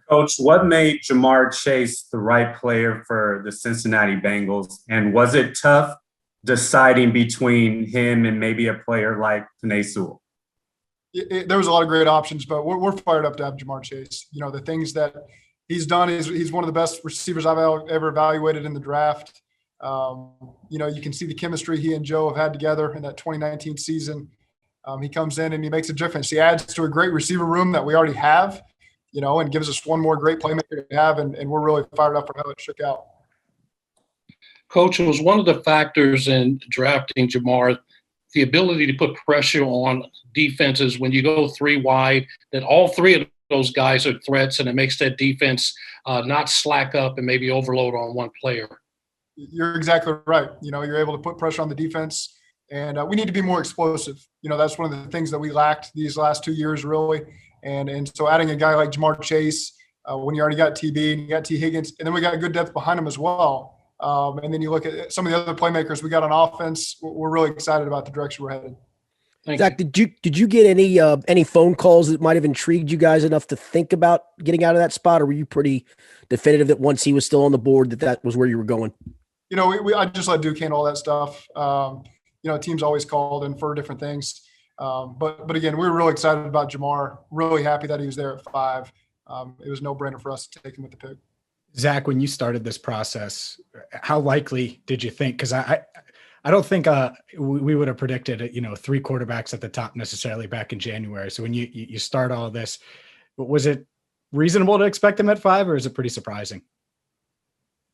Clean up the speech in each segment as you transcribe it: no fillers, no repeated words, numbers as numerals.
Coach, what made Jamar Chase the right player for the Cincinnati Bengals? And was it tough deciding between him and maybe a player like Penei Sewell? There was a lot of great options, but we're fired up to have Jamar Chase. You know, the things that he's done he's one of the best receivers I've ever evaluated in the draft. You know, you can see the chemistry he and Joe have had together in that 2019 season. He comes in and he makes a difference. He adds to a great receiver room that we already have, you know, and gives us one more great playmaker to have, and we're really fired up for how it shook out. Coach, it was one of the factors in drafting Jamar, the ability to put pressure on defenses when you go three wide, that all three of those guys are threats, and it makes that defense not slack up and maybe overload on one player. You're exactly right. You know, you're able to put pressure on the defense, and we need to be more explosive. You know, that's one of the things that we lacked these last 2 years, really. And so adding a guy like Jamar Chase, when you already got TB and you got T. Higgins, and then we got good depth behind him as well. And then you look at some of the other playmakers we got on offense. We're really excited about the direction we're headed. Zach, did you get any phone calls that might have intrigued you guys enough to think about getting out of that spot, or were you pretty definitive that once he was still on the board that was where you were going? You know, I just let Duke handle all that stuff. You know, teams always called in for different things. But again, we were really excited about Jamar, really happy that he was there at 5. It was no brainer for us to take him with the pick. Zach, when you started this process, how likely did you think? Because I don't think we would have predicted, you know, 3 quarterbacks at the top necessarily back in January. So when you start all this, was it reasonable to expect him at 5, or is it pretty surprising?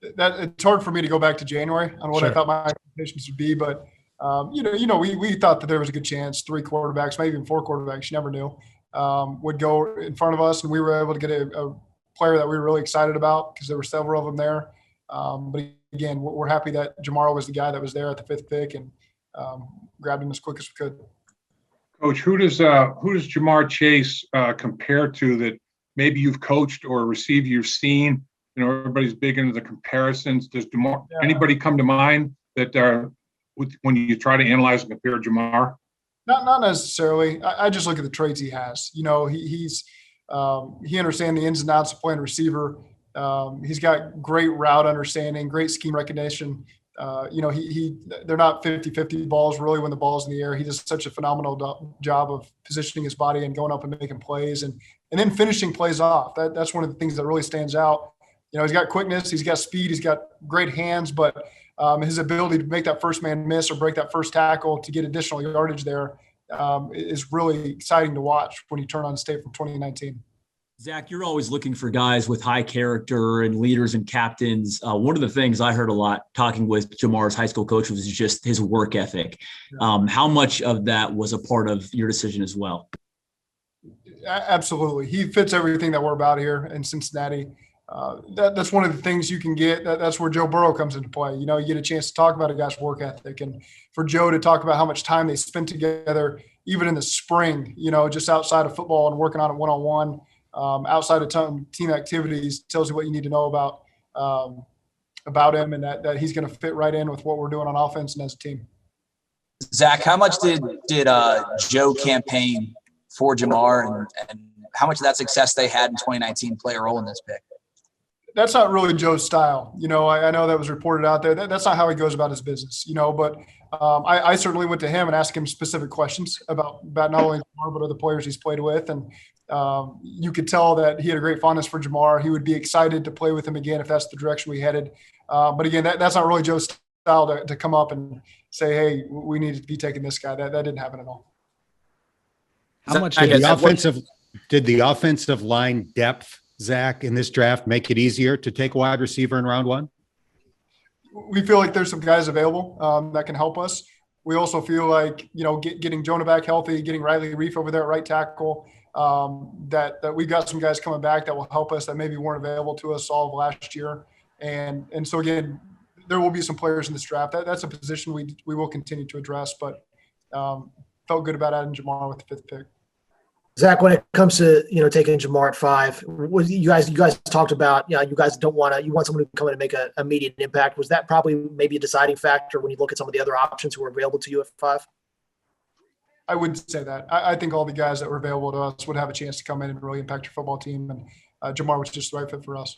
It's hard for me to go back to January on what Sure. I thought my expectations would be, but we thought that there was a good chance 3 quarterbacks, maybe even 4 quarterbacks, you never knew, would go in front of us, and we were able to get a player that we were really excited about because there were several of them there. But again, we're happy that Jamar was the guy that was there at the 5th pick and grabbed him as quick as we could. Coach, who does Jamar Chase compare to that maybe you've coached or received you've seen? You know, everybody's big into the comparisons. Does anybody come to mind that when you try to analyze and compare Jamar? Not necessarily. I just look at the traits he has. You know, he understands the ins and outs of playing receiver. He's got great route understanding, great scheme recognition. You know, they're not 50-50 balls really when the ball's in the air. He does such a phenomenal job of positioning his body and going up and making plays and then finishing plays off. That's one of the things that really stands out. You know, he's got quickness, he's got speed, he's got great hands, but his ability to make that first man miss or break that first tackle to get additional yardage there is really exciting to watch when you turn on tape from 2019. Zach, you're always looking for guys with high character and leaders and captains. One of the things I heard a lot talking with Jamar's high school coach was just his work ethic. How much of that was a part of your decision as well? Absolutely. He fits everything that we're about here in Cincinnati. That's one of the things you can get. That's where Joe Burrow comes into play. You know, you get a chance to talk about a guy's work ethic, and for Joe to talk about how much time they spent together, even in the spring, you know, just outside of football and working on it one-on-one, outside of team activities, tells you what you need to know about him, and that he's going to fit right in with what we're doing on offense and as a team. Zach, how much did Joe campaign for Jamar, and how much of that success they had in 2019 play a role in this pick? That's not really Joe's style. You know, I know that was reported out there. That's not how he goes about his business, you know, but I certainly went to him and asked him specific questions about not only Jamar, but other players he's played with. And you could tell that he had a great fondness for Jamar. He would be excited to play with him again if that's the direction we headed. But again, that's not really Joe's style to come up and say, hey, we need to be taking this guy. That didn't happen at all. How much did the offensive line depth, Zach, in this draft make it easier to take a wide receiver in round 1? We feel like there's some guys available that can help us. We also feel like, you know, getting Jonah back healthy, getting Riley Reef over there at right tackle, that we've got some guys coming back that will help us that maybe weren't available to us all of last year. And so, again, there will be some players in this draft. That's a position we will continue to address, but felt good about adding Jamar with the 5th pick. Zach, when it comes to, you know, taking Jamar at 5, you guys talked about, you know, you guys don't want you want someone to come in and make an immediate impact. Was that probably maybe a deciding factor when you look at some of the other options who are available to you at 5? I would say that. I think all the guys that were available to us would have a chance to come in and really impact your football team. And Jamar was just the right fit for us.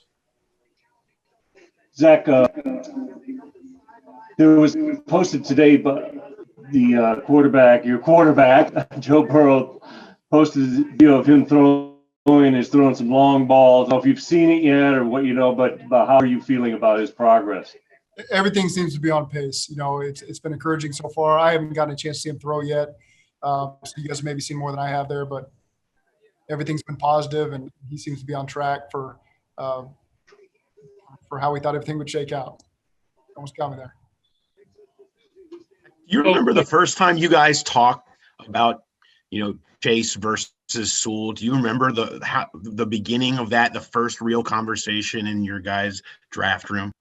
Zac, there was posted today, but the your quarterback, Joe Burrow, posted a video of him throwing some long balls. I don't know if you've seen it yet or what you know, but how are you feeling about his progress? Everything seems to be on pace. It's been encouraging so far. I haven't gotten a chance to see him throw yet. So you guys have maybe seen more than I have there, but everything's been positive, and he seems to be on track for how we thought everything would shake out. Almost got me there. You remember the first time you guys talked about, Chase versus Sewell? Do you remember the beginning of that, the first real conversation in your guys' draft room?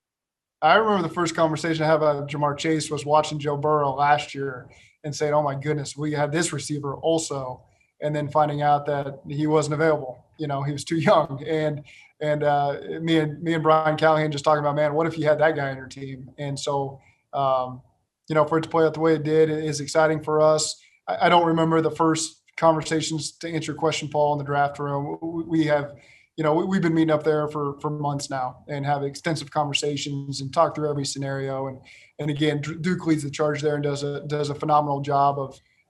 I remember the first conversation I had about Jamar Chase was watching Joe Burrow last year and saying, "Oh my goodness, we had this receiver also," and then finding out that he wasn't available. He was too young, and me and Brian Callahan just talking about, man, what if you had that guy on your team? And so, for it to play out the way it did is exciting for us. I don't remember the first conversations, to answer your question, Paul, in the draft room. We have, we've been meeting up there for months now and have extensive conversations and talk through every scenario. And again, Duke leads the charge there and does a phenomenal job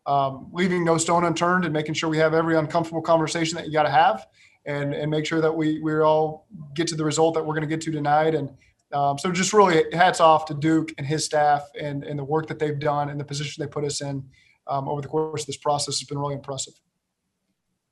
of leaving no stone unturned and making sure we have every uncomfortable conversation that you got to have and make sure that we all get to the result that we're going to get to tonight. And so just really hats off to Duke and his staff and the work that they've done and the position they put us in over the course of this process has been really impressive.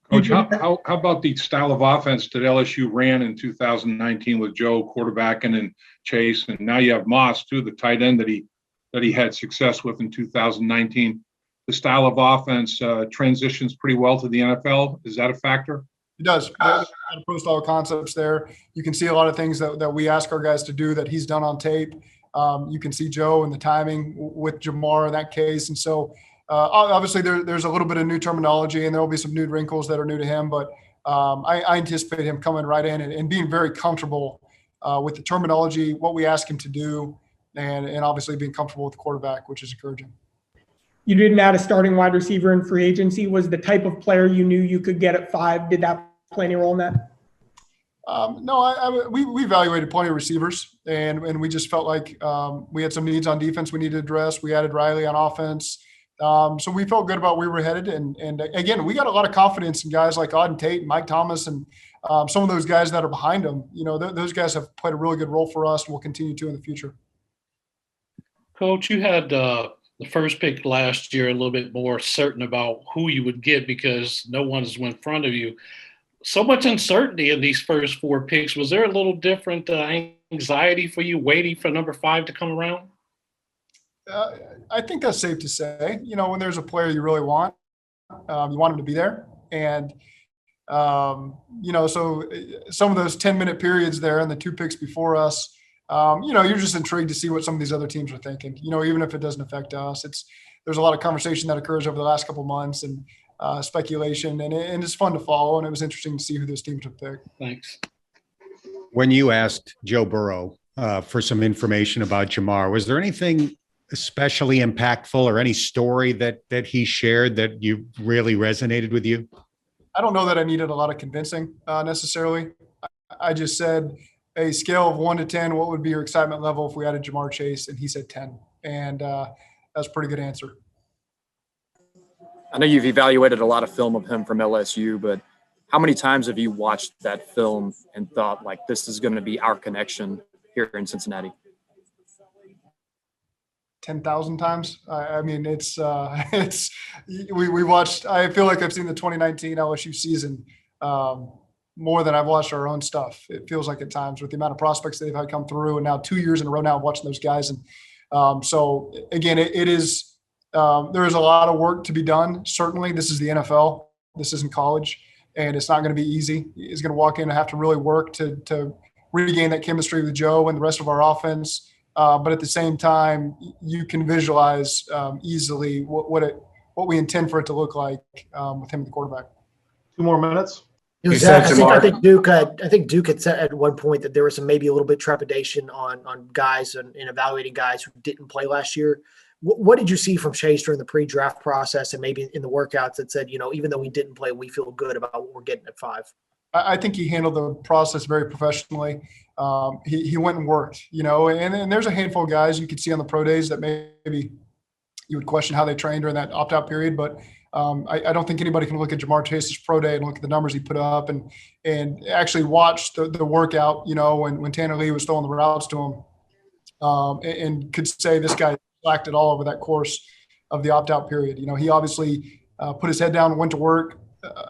Coach, how about the style of offense that LSU ran in 2019 with Joe quarterbacking and Chase, and now you have Moss too, the tight end that he had success with in 2019. The style of offense transitions pretty well to the NFL. Is that a factor? It does. Pro style concepts there. You can see a lot of things that we ask our guys to do that he's done on tape. You can see Joe and the timing with Jamar in that case, and so. Obviously, there's a little bit of new terminology, and there will be some new wrinkles that are new to him. But I anticipate him coming right in and being very comfortable with the terminology, what we ask him to do, and obviously being comfortable with the quarterback, which is encouraging. You didn't add a starting wide receiver in free agency. Was the type of player you knew you could get at 5? Did that play any role in that? No, we evaluated plenty of receivers, and we just felt like we had some needs on defense we needed to address. We added Riley on offense. So we felt good about where we were headed. And again, we got a lot of confidence in guys like Auden Tate and Mike Thomas and some of those guys that are behind them. Those guys have played a really good role for us and will continue to in the future. Coach, you had the first pick last year a little bit more certain about who you would get because no one's in front of you. So much uncertainty in these first 4 picks. Was there a little different anxiety for you waiting for number 5 to come around? I think that's safe to say. When there's a player you really want, you want him to be there. And, so some of those 10-minute periods there and the 2 picks before us, you're just intrigued to see what some of these other teams are thinking, even if it doesn't affect us. There's a lot of conversation that occurs over the last couple of months and speculation, and it's fun to follow. And it was interesting to see who those teams would pick. Thanks. When you asked Joe Burrow for some information about Jamar, was there anything especially impactful or any story that he shared that you really resonated with you? I don't know that I needed a lot of convincing necessarily. I just said a scale of 1 to 10, what would be your excitement level if we added Jamar Chase? And he said 10. And that's a pretty good answer. I know you've evaluated a lot of film of him from LSU, but how many times have you watched that film and thought like, this is going to be our connection here in Cincinnati? 10,000 times. I mean, we watched, I feel like I've seen the 2019 LSU season more than I've watched our own stuff. It feels like at times with the amount of prospects they've had come through and now 2 years in a row now watching those guys. And so again, it is, there is a lot of work to be done. Certainly this is the NFL. This isn't college and it's not going to be easy. He's going to walk in and have to really work to regain that chemistry with Joe and the rest of our offense. But at the same time, you can visualize easily what we intend for it to look like with him, the quarterback. 2 more minutes. Zac, I think Duke had said at one point that there was maybe a little bit trepidation on guys and evaluating guys who didn't play last year. What did you see from Chase during the pre-draft process and maybe in the workouts that said, even though we didn't play, we feel good about what we're getting at 5? I think he handled the process very professionally. He went and worked, and there's a handful of guys you could see on the pro days that maybe you would question how they trained during that opt-out period. But I don't think anybody can look at Jamar Chase's pro day and look at the numbers he put up and actually watch the workout, when Tanner Lee was throwing the routes to him, and could say this guy slacked it all over that course of the opt-out period. He obviously put his head down, went to work,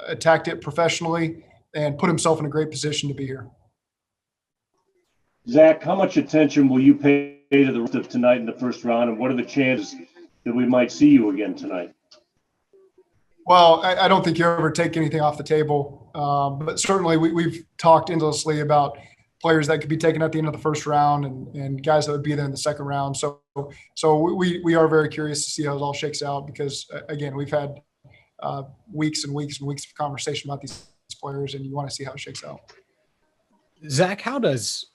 attacked it professionally, and put himself in a great position to be here. Zac, how much attention will you pay to the rest of tonight in the first round, and what are the chances that we might see you again tonight? Well, I don't think you ever take anything off the table, but certainly we've talked endlessly about players that could be taken at the end of the first round and guys that would be there in the second round. So we are very curious to see how it all shakes out because, again, we've had weeks and weeks and weeks of conversation about these players, and you want to see how it shakes out. Zac, how does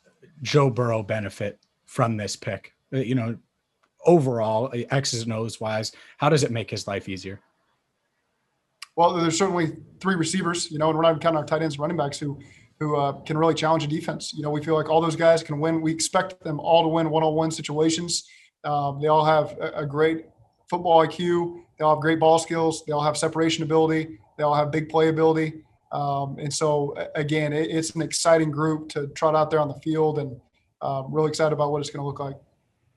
Joe Burrow benefit from this pick? Overall, X's and O's wise, how does it make his life easier? Well, there's certainly three receivers, and we're not even counting our tight ends and running backs who can really challenge a defense. We feel like all those guys can win. We expect them all to win one-on-one situations. They all have a great football IQ. They all have great ball skills. They all have separation ability. They all have big play ability. And so, again, it's an exciting group to trot out there on the field, and really excited about what it's going to look like.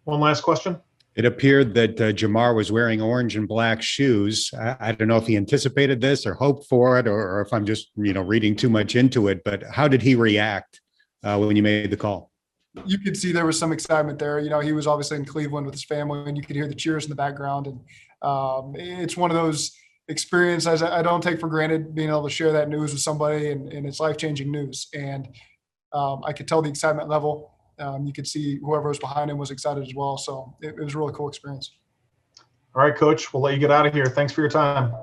One last question. It appeared that Jamar was wearing orange and black shoes. I don't know if he anticipated this or hoped for it, or if I'm just, reading too much into it, but how did he react when you made the call? You could see there was some excitement there. He was obviously in Cleveland with his family, and you could hear the cheers in the background. And it's one of those experiences I don't take for granted, being able to share that news with somebody, and it's life-changing news. And I could tell the excitement level. You could see whoever was behind him was excited as well. So it was a really cool experience. All right, Coach, we'll let you get out of here. Thanks for your time.